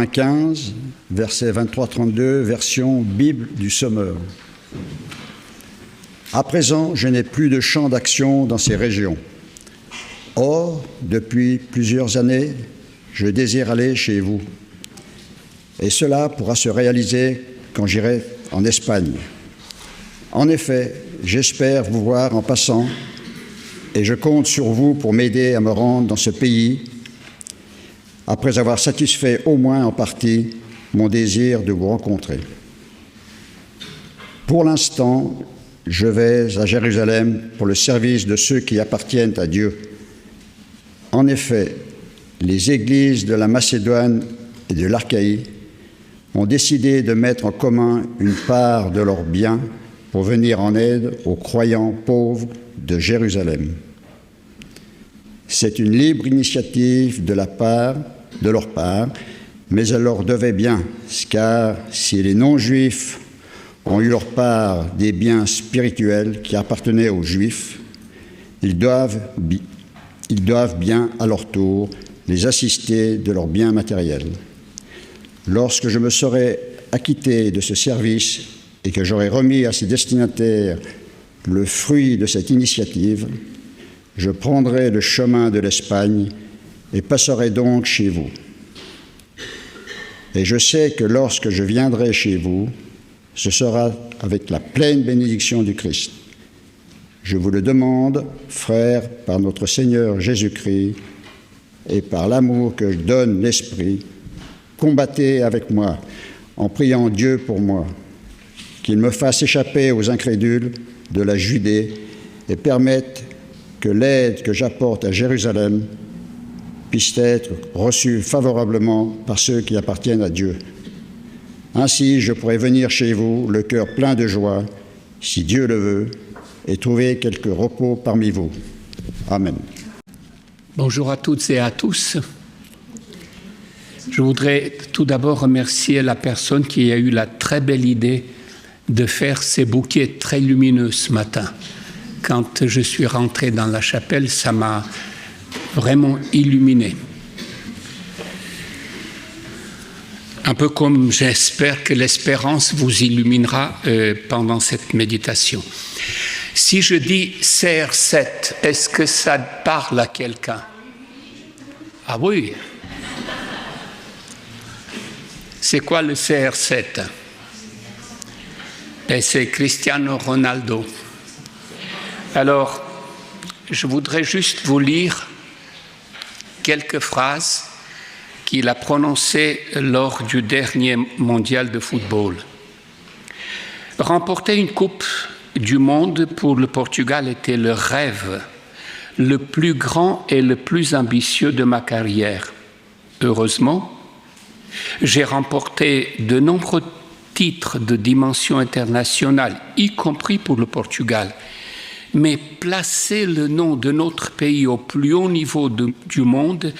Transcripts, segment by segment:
Romains 15, versets 23-32, version Bible du Sommeur. À présent, je n'ai plus de champ d'action dans ces régions. Or, depuis plusieurs années, je désire aller chez vous. Et cela pourra se réaliser quand j'irai en Espagne. En effet, j'espère vous voir en passant et je compte sur vous pour m'aider à me rendre dans ce pays après avoir satisfait au moins en partie mon désir de vous rencontrer. Pour l'instant, je vais à Jérusalem pour le service de ceux qui appartiennent à Dieu. En effet, les églises de la Macédoine et de l'Achaïe ont décidé de mettre en commun une part de leurs biens pour venir en aide aux croyants pauvres de Jérusalem. C'est une libre initiative de leur part, mais elle leur devait bien, car si les non-juifs ont eu leur part des biens spirituels qui appartenaient aux Juifs, ils doivent bien, à leur tour, les assister de leurs biens matériels. Lorsque je me serai acquitté de ce service et que j'aurai remis à ses destinataires le fruit de cette initiative, je prendrai le chemin de l'Espagne et passerai donc chez vous. Et je sais que lorsque je viendrai chez vous, ce sera avec la pleine bénédiction du Christ. Je vous le demande, frères, par notre Seigneur Jésus-Christ et par l'amour que donne l'Esprit, combattez avec moi en priant Dieu pour moi, qu'il me fasse échapper aux incrédules de la Judée et permette que l'aide que j'apporte à Jérusalem puisse être reçue favorablement par ceux qui appartiennent à Dieu. Ainsi, je pourrai venir chez vous, le cœur plein de joie, si Dieu le veut, et trouver quelque repos parmi vous. Amen. Bonjour à toutes et à tous. Je voudrais tout d'abord remercier la personne qui a eu la très belle idée de faire ces bouquets très lumineux ce matin. Quand je suis rentré dans la chapelle, ça m'a vraiment illuminé. Un peu comme j'espère que l'espérance vous illuminera pendant cette méditation. Si je dis CR7, est-ce que ça parle à quelqu'un? Ah oui. C'est quoi le CR7? Et c'est Cristiano Ronaldo. Alors, je voudrais juste vous lire quelques phrases qu'il a prononcées lors du dernier mondial de football. Remporter une coupe du monde pour le Portugal était le rêve le plus grand et le plus ambitieux de ma carrière. Heureusement, j'ai remporté de nombreux titres de dimension internationale, y compris pour le Portugal. Mais placer le nom de notre pays au plus haut niveau du monde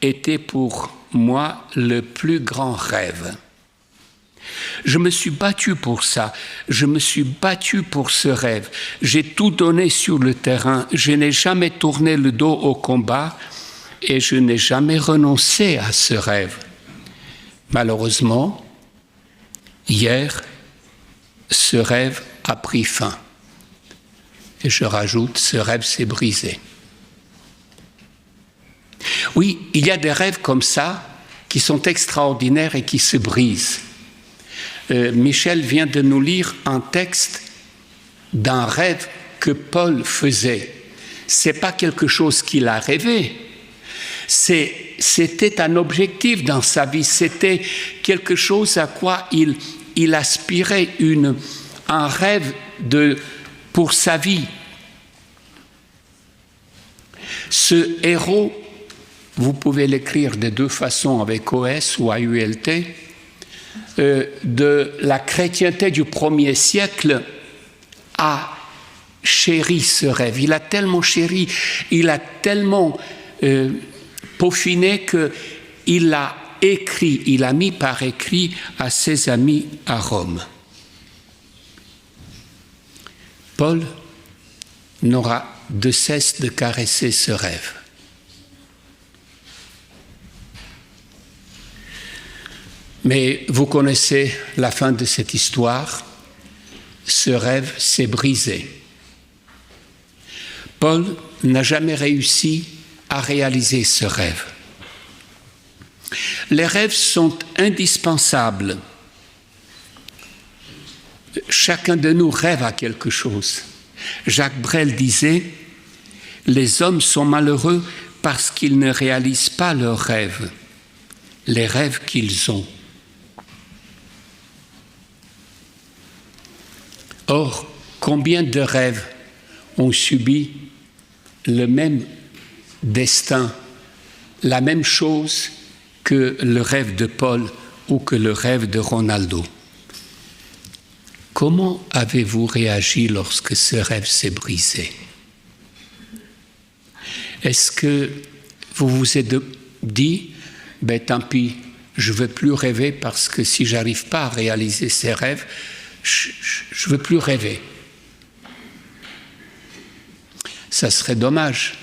était pour moi le plus grand rêve. Je me suis battu pour ça, je me suis battu pour ce rêve. J'ai tout donné sur le terrain, je n'ai jamais tourné le dos au combat et je n'ai jamais renoncé à ce rêve. Malheureusement, hier, ce rêve a pris fin. Et je rajoute, ce rêve s'est brisé. Oui, il y a des rêves comme ça qui sont extraordinaires et qui se brisent. Michel vient de nous lire un texte d'un rêve que Paul faisait. Ce n'est pas quelque chose qu'il a rêvé. C'était un objectif dans sa vie. C'était quelque chose à quoi il aspirait, un rêve pour sa vie. Ce héros, vous pouvez l'écrire de deux façons, avec OS ou AULT, de la chrétienté du 1er siècle a chéri ce rêve. Il a tellement chéri, il a tellement peaufiné qu'il l'a écrit, il a mis par écrit à ses amis à Rome. Paul n'aura de cesse de caresser ce rêve. Mais vous connaissez la fin de cette histoire. Ce rêve s'est brisé. Paul n'a jamais réussi à réaliser ce rêve. Les rêves sont indispensables. Chacun de nous rêve à quelque chose. Jacques Brel disait « Les hommes sont malheureux parce qu'ils ne réalisent pas leurs rêves, les rêves qu'ils ont. » Or, combien de rêves ont subi le même destin, la même chose que le rêve de Paul ou que le rêve de Ronaldo? Comment avez-vous réagi lorsque ce rêve s'est brisé? Est-ce que vous vous êtes dit, tant pis, je ne veux plus rêver parce que si je n'arrive pas à réaliser ces rêves, je ne veux plus rêver. Ça serait dommage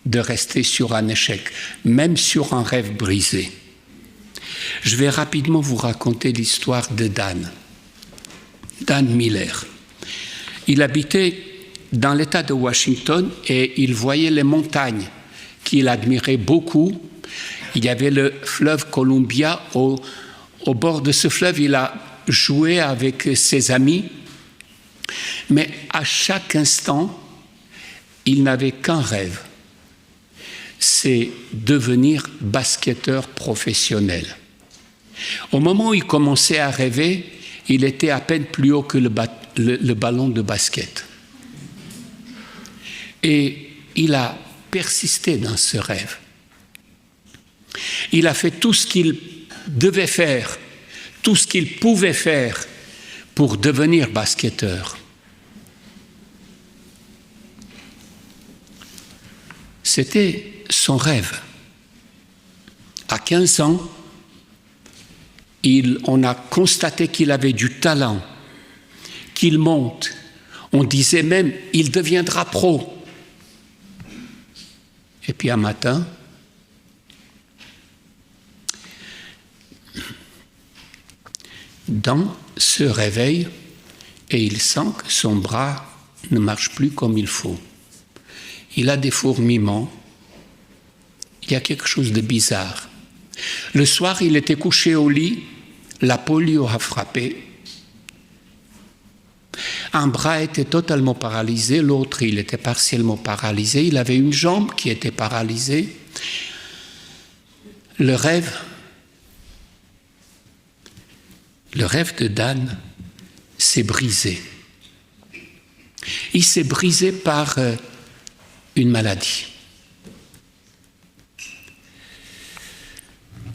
de rester sur un échec, même sur un rêve brisé. Je vais rapidement vous raconter l'histoire de Dan Miller. Il habitait dans l'État de Washington et il voyait les montagnes qu'il admirait beaucoup. Il y avait le fleuve Columbia. Au bord de ce fleuve, il a joué avec ses amis. Mais à chaque instant, il n'avait qu'un rêve. C'est devenir basketteur professionnel. Au moment où il commençait à rêver, il était à peine plus haut que le ballon de basket. Et il a persisté dans ce rêve. Il a fait tout ce qu'il devait faire, tout ce qu'il pouvait faire pour devenir basketteur. C'était son rêve. À 15 ans, on a constaté qu'il avait du talent, qu'il monte. On disait même, il deviendra pro. Et puis un matin, Dan se réveille et il sent que son bras ne marche plus comme il faut. Il a des fourmillements. Il y a quelque chose de bizarre. Le soir, il était couché au lit, la polio a frappé. Un bras était totalement paralysé, l'autre, il était partiellement paralysé. Il avait une jambe qui était paralysée. Le rêve de Dan s'est brisé. Il s'est brisé par une maladie.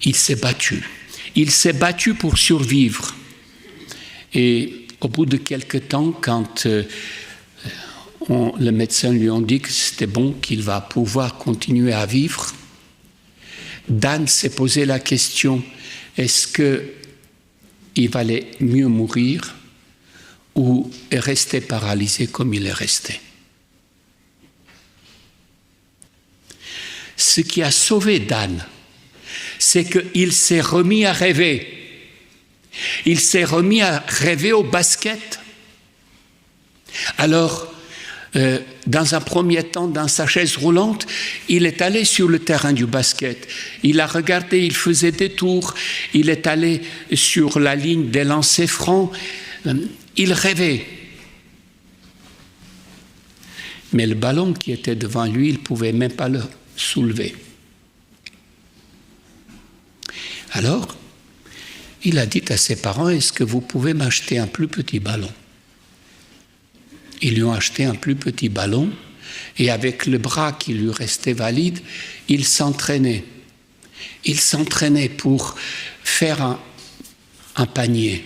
Il s'est battu. Il s'est battu pour survivre. Et au bout de quelque temps, quand le médecin lui a dit que c'était bon, qu'il va pouvoir continuer à vivre, Dan s'est posé la question, est-ce qu'il valait mieux mourir ou rester paralysé comme il est resté? Ce qui a sauvé Dan, c'est qu'il s'est remis à rêver. Il s'est remis à rêver au basket. Alors, dans un premier temps, dans sa chaise roulante, il est allé sur le terrain du basket. Il a regardé, il faisait des tours. Il est allé sur la ligne des lancers francs. Il rêvait. Mais le ballon qui était devant lui, il ne pouvait même pas le soulever. Alors, il a dit à ses parents, est-ce que vous pouvez m'acheter un plus petit ballon? Ils lui ont acheté un plus petit ballon et avec le bras qui lui restait valide, il s'entraînait. Il s'entraînait pour faire un panier.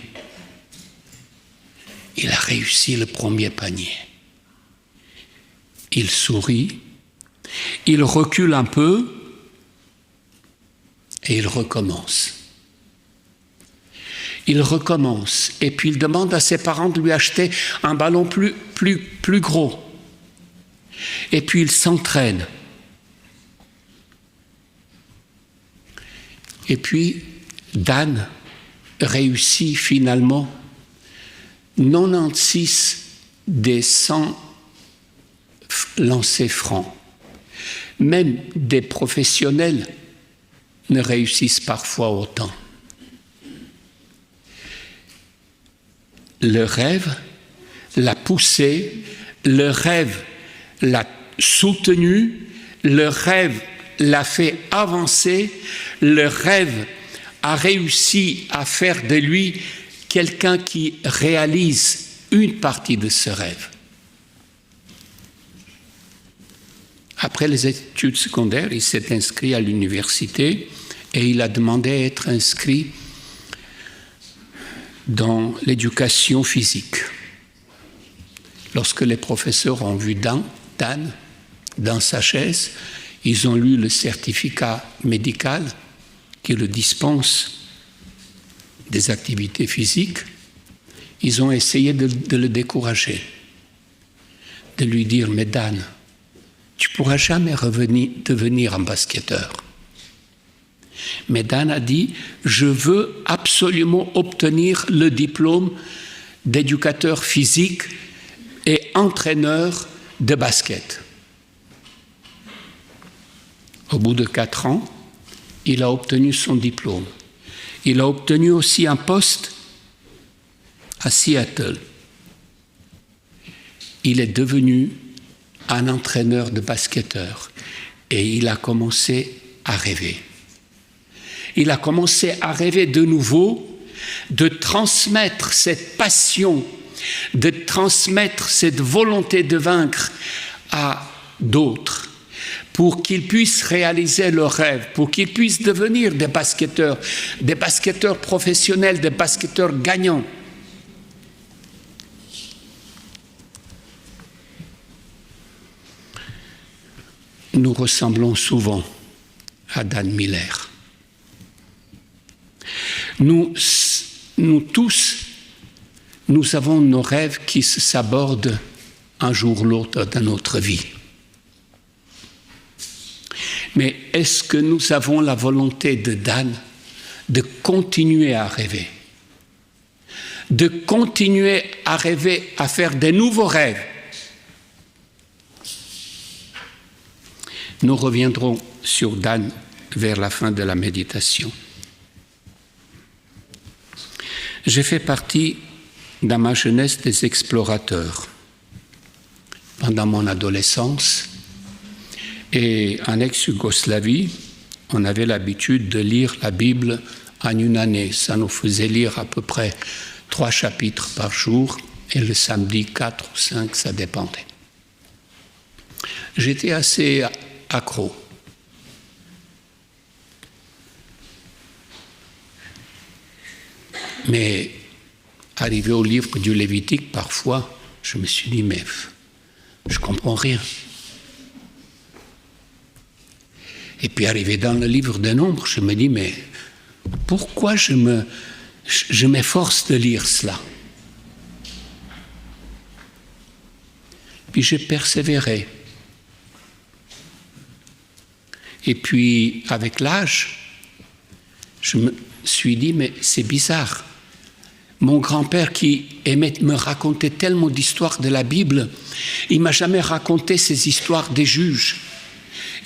Il a réussi le premier panier. Il sourit, il recule un peu et il recommence. Il recommence et puis il demande à ses parents de lui acheter un ballon plus gros. Et puis il s'entraîne. Et puis Dan réussi finalement 96 des 100 lancers francs. Même des professionnels ne réussissent parfois autant. Le rêve l'a poussé, le rêve l'a soutenu, le rêve l'a fait avancer, le rêve a réussi à faire de lui quelqu'un qui réalise une partie de ce rêve. Après les études secondaires, il s'est inscrit à l'université et il a demandé à être inscrit dans l'éducation physique. Lorsque les professeurs ont vu Dan dans sa chaise, ils ont lu le certificat médical qui le dispense des activités physiques. Ils ont essayé de le décourager, de lui dire « Mais Dan, tu ne pourras jamais devenir un basketteur. » Mais Dan a dit « Je veux absolument obtenir le diplôme d'éducateur physique et entraîneur de basket. » Au bout de 4 ans, il a obtenu son diplôme. Il a obtenu aussi un poste à Seattle. Il est devenu un entraîneur de basketteurs et il a commencé à rêver. Il a commencé à rêver de nouveau, de transmettre cette passion, de transmettre cette volonté de vaincre à d'autres, pour qu'ils puissent réaliser leurs rêves, pour qu'ils puissent devenir des basketteurs professionnels, des basketteurs gagnants. Nous ressemblons souvent à Dan Miller. Nous tous, nous avons nos rêves qui se sabordent un jour ou l'autre dans notre vie. Mais est-ce que nous avons la volonté de Dan de continuer à rêver? De continuer à rêver, à faire des nouveaux rêves? Nous reviendrons sur Dan vers la fin de la méditation. J'ai fait partie, dans ma jeunesse, des explorateurs. Pendant mon adolescence, et en ex-Yougoslavie, on avait l'habitude de lire la Bible en une année. Ça nous faisait lire à peu près 3 chapitres par jour, et le samedi 4 ou 5, ça dépendait. J'étais assez accro. Mais arrivé au livre du Lévitique, parfois, je me suis dit, mais je ne comprends rien. Et puis arrivé dans le livre des Nombres, je me dis, mais pourquoi je m'efforce de lire cela? Puis j'ai persévéré. Et puis, avec l'âge, je me suis dit, mais c'est bizarre. Mon grand-père qui aimait me raconter tellement d'histoires de la Bible, il ne m'a jamais raconté ces histoires des juges.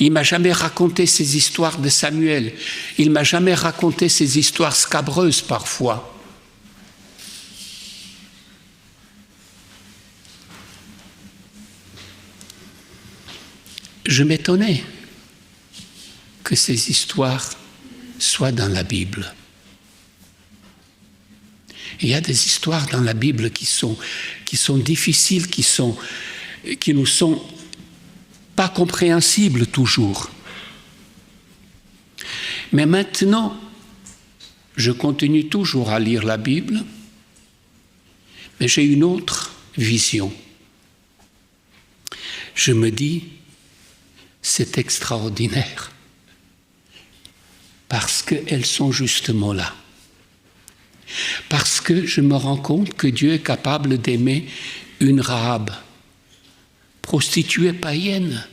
Il ne m'a jamais raconté ces histoires de Samuel. Il ne m'a jamais raconté ces histoires scabreuses parfois. Je m'étonnais que ces histoires soient dans la Bible. Il y a des histoires dans la Bible qui sont difficiles, qui nous sont pas compréhensibles toujours. Mais maintenant, je continue toujours à lire la Bible, mais j'ai une autre vision. Je me dis, c'est extraordinaire, parce qu'elles sont justement là. Parce que je me rends compte que Dieu est capable d'aimer une Rahab, prostituée païenne.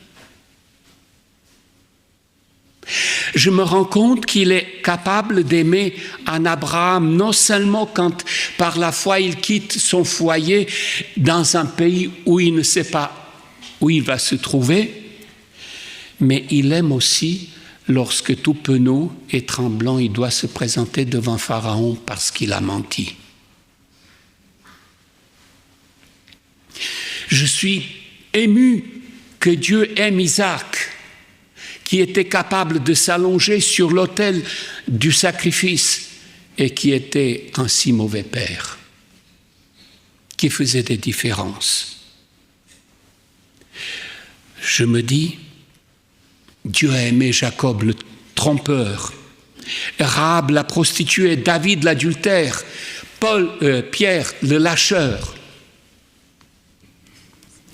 Je me rends compte qu'il est capable d'aimer un Abraham, non seulement quand par la foi il quitte son foyer dans un pays où il ne sait pas où il va se trouver, mais il aime aussi lorsque tout penaud et tremblant il doit se présenter devant Pharaon parce qu'il a menti. Je suis ému que Dieu aime Isaac, qui était capable de s'allonger sur l'autel du sacrifice et qui était un si mauvais père, qui faisait des différences. Je me dis, Dieu a aimé Jacob le trompeur, Rahab la prostituée, David l'adultère, Pierre le lâcheur.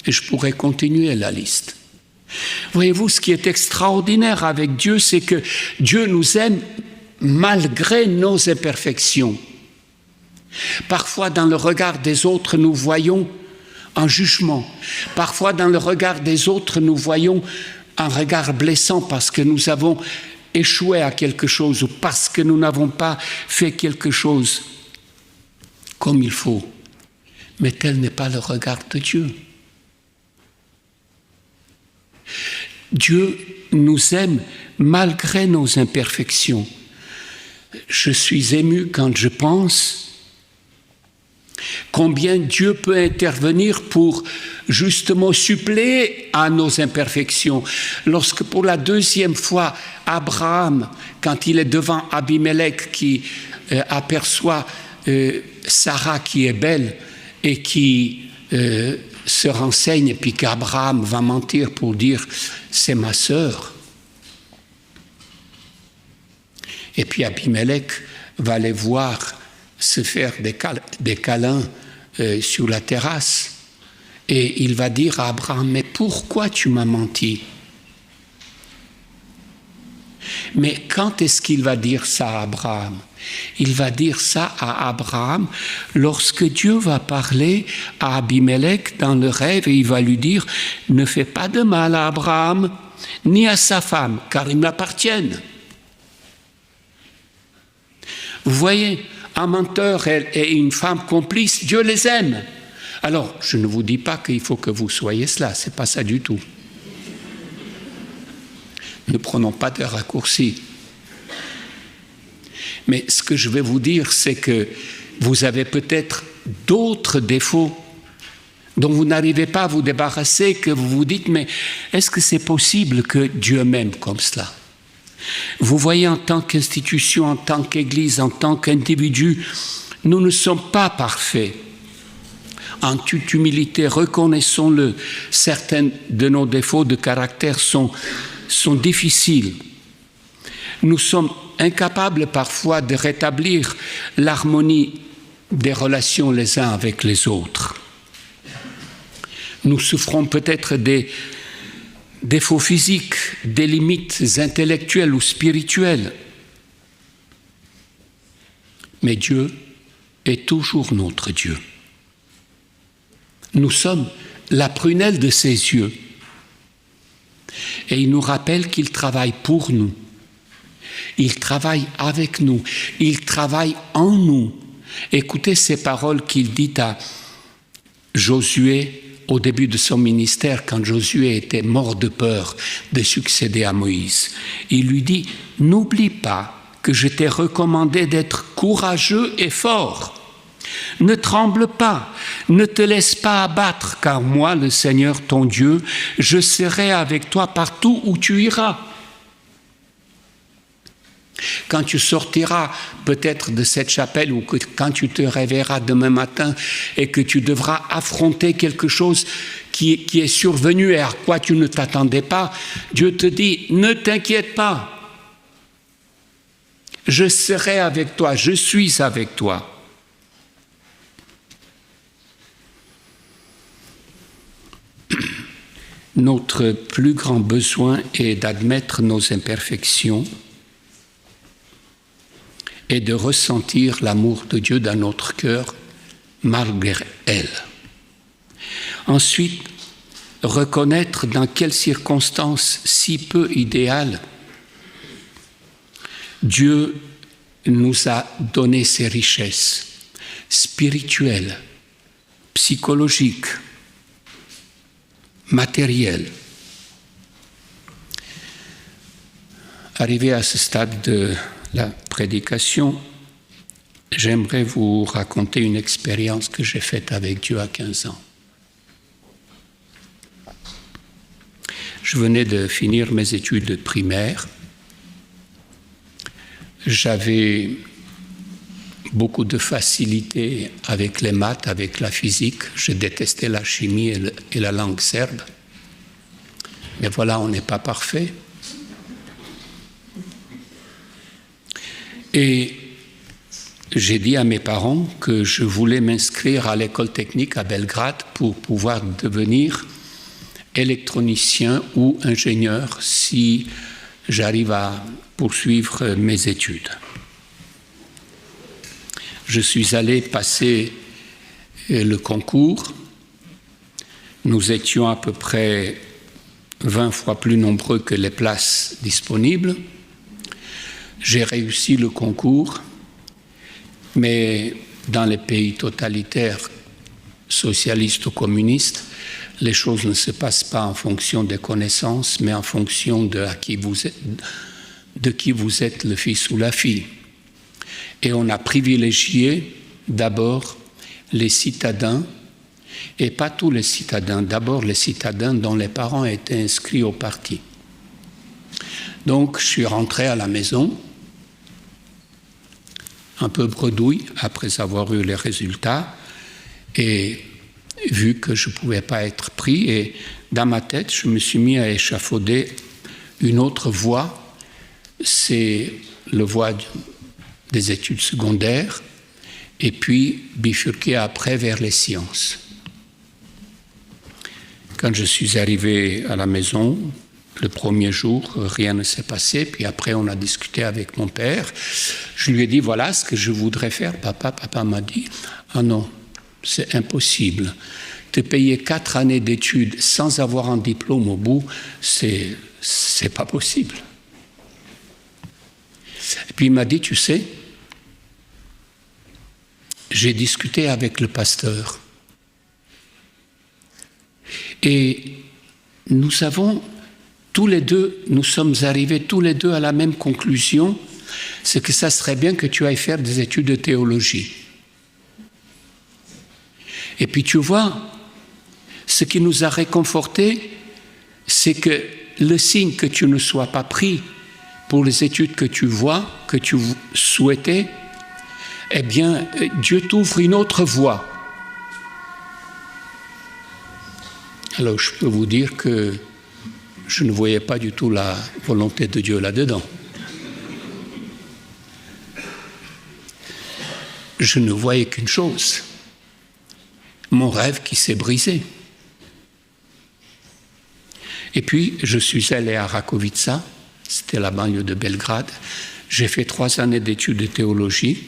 Et je pourrais continuer la liste. Voyez-vous, ce qui est extraordinaire avec Dieu, c'est que Dieu nous aime malgré nos imperfections. Parfois, dans le regard des autres, nous voyons un jugement. Parfois, dans le regard des autres, nous voyons un regard blessant parce que nous avons échoué à quelque chose ou parce que nous n'avons pas fait quelque chose comme il faut. Mais tel n'est pas le regard de Dieu. Dieu nous aime malgré nos imperfections. Je suis ému quand je pense combien Dieu peut intervenir pour justement suppléer à nos imperfections. Lorsque pour la deuxième fois, Abraham, quand il est devant Abimelech qui aperçoit Sarah qui est belle et qui se renseigne, et puis qu'Abraham va mentir pour dire « c'est ma sœur ». Et puis Abimelech va les voir se faire des câlins sur la terrasse. Et il va dire à Abraham « mais pourquoi tu m'as menti ?» Mais quand est-ce qu'il va dire ça à Abraham ? Il va dire ça à Abraham lorsque Dieu va parler à Abimelech dans le rêve et il va lui dire « ne fais pas de mal à Abraham ni à sa femme, car ils m'appartiennent. » Vous voyez, un menteur et une femme complice, Dieu les aime. Alors, je ne vous dis pas qu'il faut que vous soyez cela, ce n'est pas ça du tout. Ne prenons pas de raccourcis. Mais ce que je vais vous dire, c'est que vous avez peut-être d'autres défauts dont vous n'arrivez pas à vous débarrasser, que vous vous dites, mais est-ce que c'est possible que Dieu m'aime comme cela ? Vous voyez, en tant qu'institution, en tant qu'Église, en tant qu'individu, nous ne sommes pas parfaits. En toute humilité, reconnaissons-le, certains de nos défauts de caractère sont difficiles. Nous sommes incapables parfois de rétablir l'harmonie des relations les uns avec les autres. Nous souffrons peut-être des défauts physiques, des limites intellectuelles ou spirituelles. Mais Dieu est toujours notre Dieu. Nous sommes la prunelle de ses yeux. Et il nous rappelle qu'il travaille pour nous. Il travaille avec nous. Il travaille en nous. Écoutez ces paroles qu'il dit à Josué au début de son ministère, quand Josué était mort de peur de succéder à Moïse. Il lui dit « N'oublie pas que je t'ai recommandé d'être courageux et fort. Ne tremble pas, ne te laisse pas abattre, car moi, le Seigneur ton Dieu, je serai avec toi partout où tu iras. » Quand tu sortiras peut-être de cette chapelle ou quand tu te réveilleras demain matin et que tu devras affronter quelque chose qui est survenu et à quoi tu ne t'attendais pas, Dieu te dit « Ne t'inquiète pas, je serai avec toi, je suis avec toi. » Notre plus grand besoin est d'admettre nos imperfections et de ressentir l'amour de Dieu dans notre cœur malgré elles. Ensuite, reconnaître dans quelles circonstances si peu idéales Dieu nous a donné ses richesses spirituelles, psychologiques, matérielles. Arrivé à ce stade de la prédication, j'aimerais vous raconter une expérience que j'ai faite avec Dieu à 15 ans. Je venais de finir mes études primaires. J'avais beaucoup de facilité avec les maths, avec la physique. Je détestais la chimie et la langue serbe. Mais voilà, on n'est pas parfait. Et j'ai dit à mes parents que je voulais m'inscrire à l'école technique à Belgrade pour pouvoir devenir électronicien ou ingénieur si j'arrive à poursuivre mes études. Je suis allé passer le concours. Nous étions à peu près 20 fois plus nombreux que les places disponibles. J'ai réussi le concours, mais dans les pays totalitaires, socialistes ou communistes, les choses ne se passent pas en fonction des connaissances, mais en fonction de qui vous êtes le fils ou la fille. Et on a privilégié d'abord les citadins, et pas tous les citadins, d'abord les citadins dont les parents étaient inscrits au parti. Donc je suis rentré à la maison, un peu bredouille après avoir eu les résultats, et vu que je ne pouvais pas être pris, et dans ma tête, je me suis mis à échafauder une autre voie, c'est la voie des études secondaires, et puis bifurquer après vers les sciences. Quand je suis arrivé à la maison, le premier jour, rien ne s'est passé, puis après on a discuté avec mon père. Je lui ai dit, voilà ce que je voudrais faire, papa. Papa m'a dit, ah non, c'est impossible. Te payer 4 années d'études sans avoir un diplôme au bout, c'est pas possible. Et puis il m'a dit, tu sais, j'ai discuté avec le pasteur. Et nous sommes arrivés tous les deux à la même conclusion, c'est que ça serait bien que tu ailles faire des études de théologie. Et puis tu vois, ce qui nous a réconfortés, c'est que le signe que tu ne sois pas pris pour les études que tu vois, que tu souhaitais, eh bien, Dieu t'ouvre une autre voie. Alors, je peux vous dire que je ne voyais pas du tout la volonté de Dieu là-dedans. Je ne voyais qu'une chose, mon rêve qui s'est brisé. Et puis, je suis allé à Rakovica, c'était la banlieue de Belgrade. J'ai fait 3 années d'études de théologie.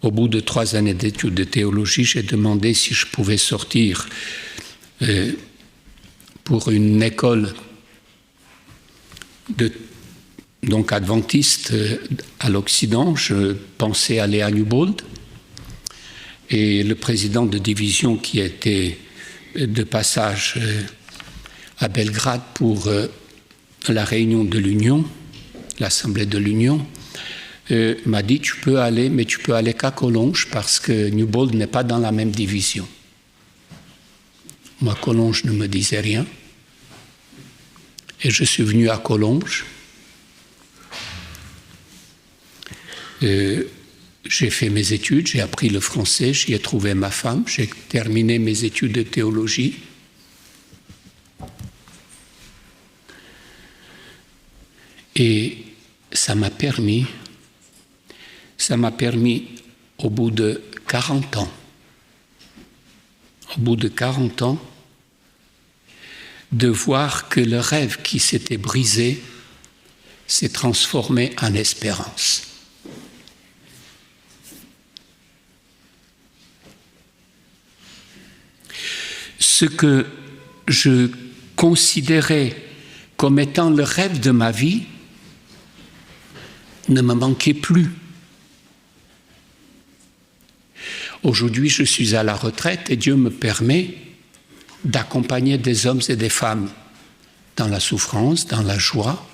Au bout de 3 années d'études de théologie, j'ai demandé si je pouvais sortir pour une école donc adventiste à l'Occident. Je pensais aller à Newbold. Et le président de division qui était de passage à Belgrade pour la réunion de l'Union, l'Assemblée de l'Union, m'a dit, tu peux aller, mais tu peux aller qu'à Collonges parce que Newbold n'est pas dans la même division. Moi, Collonges ne me disait rien. Et je suis venu à Collonges. J'ai fait mes études, j'ai appris le français, j'y ai trouvé ma femme, j'ai terminé mes études de théologie. Et ça m'a permis, au bout de 40 ans, de voir que le rêve qui s'était brisé s'est transformé en espérance. Ce que je considérais comme étant le rêve de ma vie ne me manquait plus. Aujourd'hui, je suis à la retraite et Dieu me permet d'accompagner des hommes et des femmes dans la souffrance, dans la joie,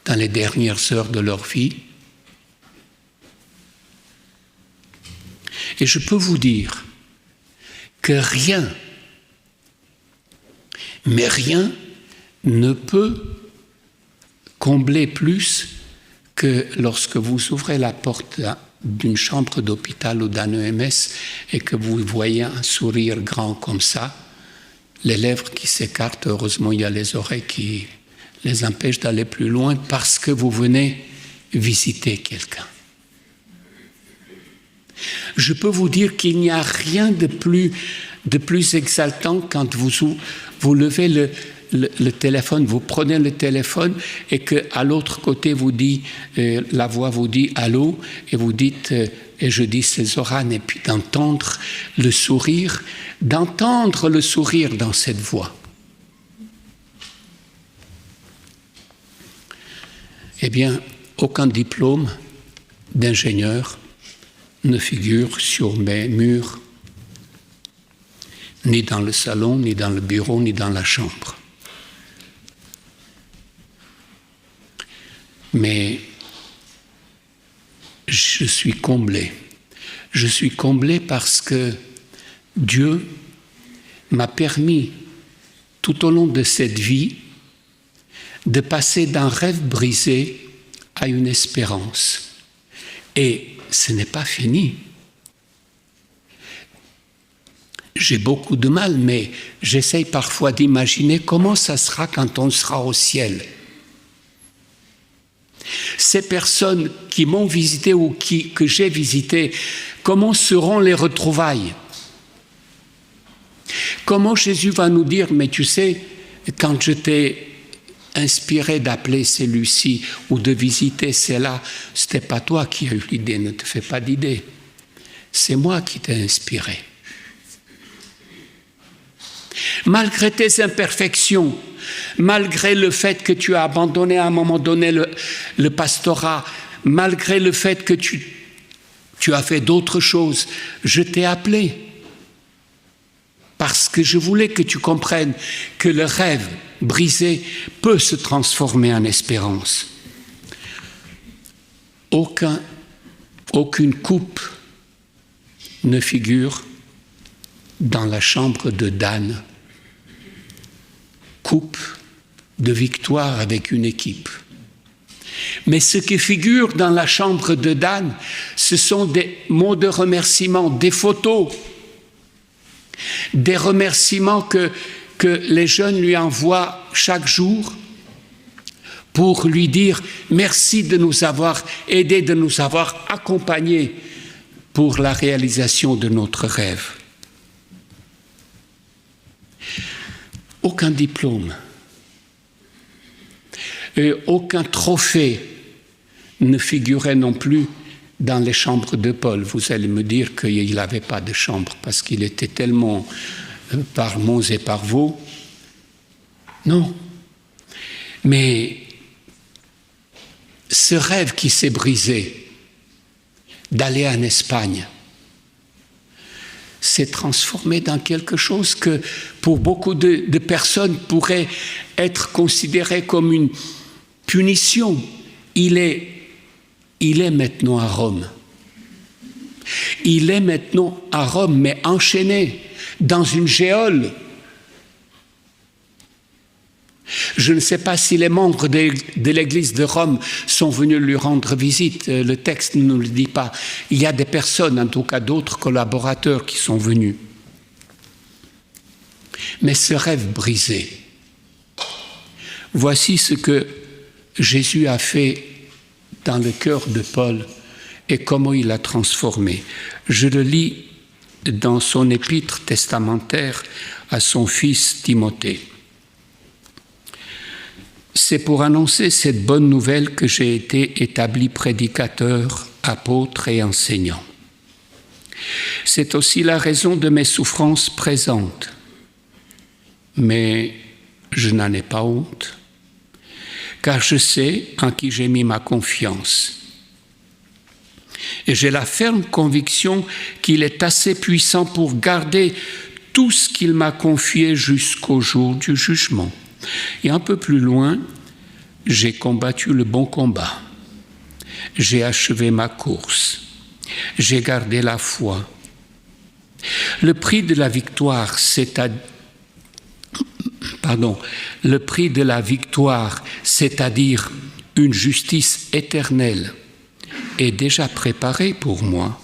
dans les dernières heures de leur vie. Et je peux vous dire que rien, mais rien ne peut combler plus que lorsque vous ouvrez la porte d'une chambre d'hôpital ou d'un EMS et que vous voyez un sourire grand comme ça, les lèvres qui s'écartent, heureusement il y a les oreilles qui les empêchent d'aller plus loin parce que vous venez visiter quelqu'un. Je peux vous dire qu'il n'y a rien de plus exaltant quand vous levez le téléphone, vous prenez le téléphone et qu'à l'autre côté la voix vous dit « Allô » et vous dites et je dis c'est Zoran, et puis d'entendre le sourire dans cette voix. Eh bien, aucun diplôme d'ingénieur ne figure sur mes murs, ni dans le salon, ni dans le bureau, ni dans la chambre. Mais je suis comblé. Je suis comblé parce que Dieu m'a permis, tout au long de cette vie, de passer d'un rêve brisé à une espérance. Et ce n'est pas fini. J'ai beaucoup de mal, mais j'essaye parfois d'imaginer comment ça sera quand on sera au ciel. Ces personnes qui m'ont visité ou que j'ai visité, comment seront les retrouvailles? Comment Jésus va nous dire, mais tu sais, quand je t'ai inspiré d'appeler celui-ci ou de visiter celle-là, ce n'était pas toi qui as eu l'idée, ne te fais pas d'idée. C'est moi qui t'ai inspiré. Malgré tes imperfections, malgré le fait que tu as abandonné à un moment donné le pastorat, malgré le fait que tu as fait d'autres choses, je t'ai appelé. Parce que je voulais que tu comprennes que le rêve brisé peut se transformer en espérance. Aucune coupe ne figure dans la chambre de Dan. Coupe de victoire avec une équipe. Mais ce qui figure dans la chambre de Dan, ce sont des mots de remerciement, des photos, des remerciements que les jeunes lui envoient chaque jour pour lui dire merci de nous avoir aidés, de nous avoir accompagnés pour la réalisation de notre rêve. Aucun diplôme et aucun trophée ne figurait non plus dans les chambres de Paul. Vous allez me dire qu'il n'avait pas de chambre parce qu'il était tellement par Mons et par Vaux. Non. Mais ce rêve qui s'est brisé d'aller en Espagne s'est transformé dans quelque chose que pour beaucoup de personnes pourrait être considéré comme une punition. Il est maintenant à Rome. Il est maintenant à Rome, mais enchaîné dans une géole. Je ne sais pas si les membres de l'Église de Rome sont venus lui rendre visite. Le texte ne nous le dit pas. Il y a des personnes, en tout cas d'autres collaborateurs qui sont venus. Mais ce rêve brisé, voici ce que Jésus a fait dans le cœur de Paul et comment il l'a transformé. Je le lis dans son épître testamentaire à son fils Timothée. C'est pour annoncer cette bonne nouvelle que j'ai été établi prédicateur, apôtre et enseignant. C'est aussi la raison de mes souffrances présentes. Mais je n'en ai pas honte, car je sais en qui j'ai mis ma confiance. Et j'ai la ferme conviction qu'il est assez puissant pour garder tout ce qu'il m'a confié jusqu'au jour du jugement. Et un peu plus loin, j'ai combattu le bon combat. J'ai achevé ma course. J'ai gardé la foi. Le prix de la victoire, c'est-à-dire une justice éternelle, est déjà préparé pour moi.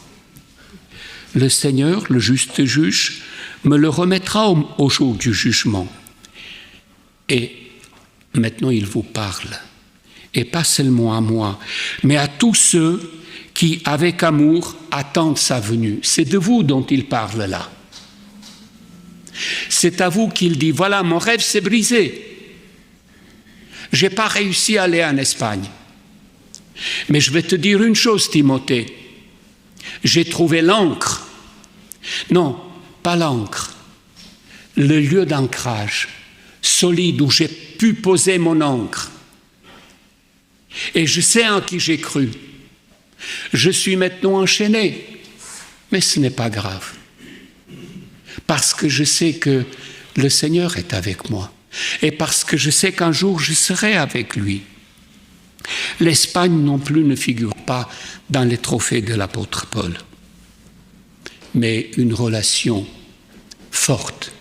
Le Seigneur, le juste juge, me le remettra au jour du jugement. Et maintenant, il vous parle. Et pas seulement à moi, mais à tous ceux qui, avec amour, attendent sa venue. C'est de vous dont il parle là. C'est à vous qu'il dit, voilà, mon rêve s'est brisé. Je n'ai pas réussi à aller en Espagne. Mais je vais te dire une chose, Timothée. J'ai trouvé l'ancre. Non, pas l'ancre. Le lieu d'ancrage solide où j'ai pu poser mon ancre. Et je sais en qui j'ai cru. Je suis maintenant enchaîné. Mais ce n'est pas grave. Parce que je sais que le Seigneur est avec moi. Et parce que je sais qu'un jour je serai avec lui. L'Espagne non plus ne figure pas dans les trophées de l'apôtre Paul. Mais une relation forte,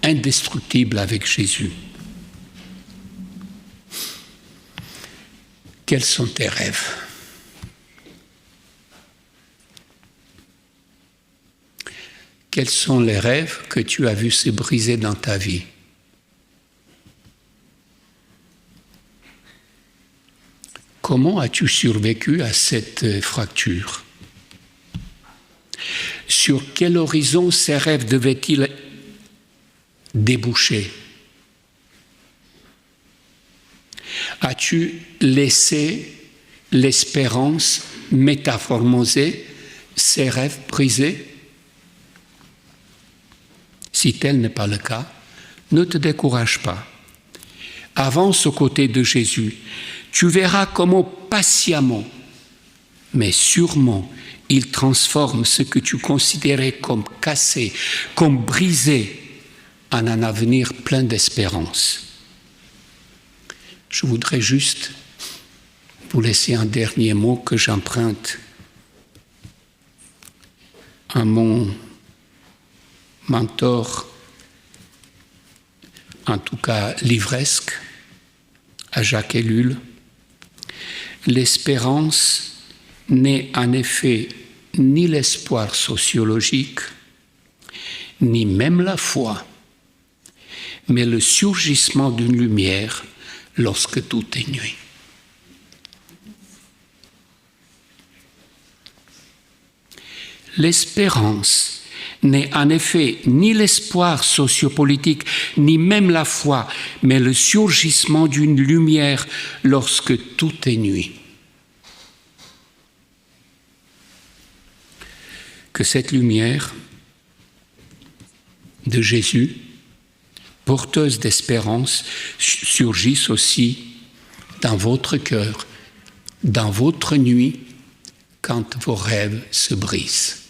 indestructible avec Jésus. Quels sont tes rêves ? Quels sont les rêves que tu as vus se briser dans ta vie ? Comment as-tu survécu à cette fracture ? Sur quel horizon ces rêves devaient-ils déboucher ? As-tu laissé l'espérance métamorphoser ces rêves brisés ? Si tel n'est pas le cas, ne te décourage pas. Avance aux côtés de Jésus. Tu verras comment patiemment, mais sûrement, il transforme ce que tu considérais comme cassé, comme brisé, en un avenir plein d'espérance. Je voudrais juste vous laisser un dernier mot que j'emprunte à mon mentor, en tout cas livresque, à Jacques Ellul. L'espérance n'est en effet ni l'espoir sociologique, ni même la foi, mais le surgissement d'une lumière lorsque tout est nuit. L'espérance n'est en effet ni l'espoir sociopolitique, ni même la foi, mais le surgissement d'une lumière lorsque tout est nuit. Que cette lumière de Jésus, porteuse d'espérance, surgisse aussi dans votre cœur, dans votre nuit, quand vos rêves se brisent.